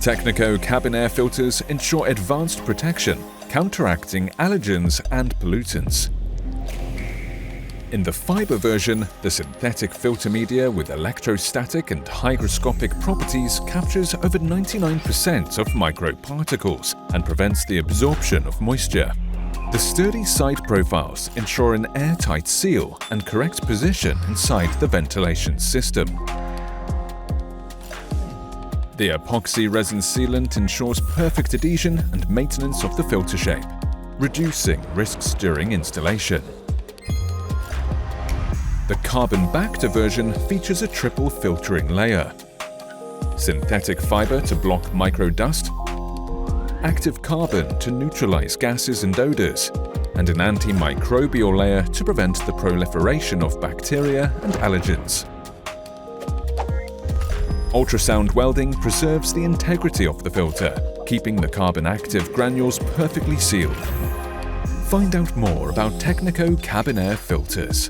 Tecneco cabin air filters ensure advanced protection, counteracting allergens and pollutants. In the Fibre version, the synthetic filter media with electrostatic and hygroscopic properties captures over 99% of microparticles and prevents the absorption of moisture. The sturdy side profiles ensure an airtight seal and correct position inside the ventilation system. The epoxy resin sealant ensures perfect adhesion and maintenance of the filter shape, reducing risks during installation. The CarbonBacter version features a triple filtering layer: synthetic fibre to block microdust, active carbon to neutralise gases and odours, and an antimicrobial layer to prevent the proliferation of bacteria and allergens. Ultrasound welding preserves the integrity of the filter, keeping the carbon-active granules perfectly sealed. Find out more about Tecneco cabin air filters.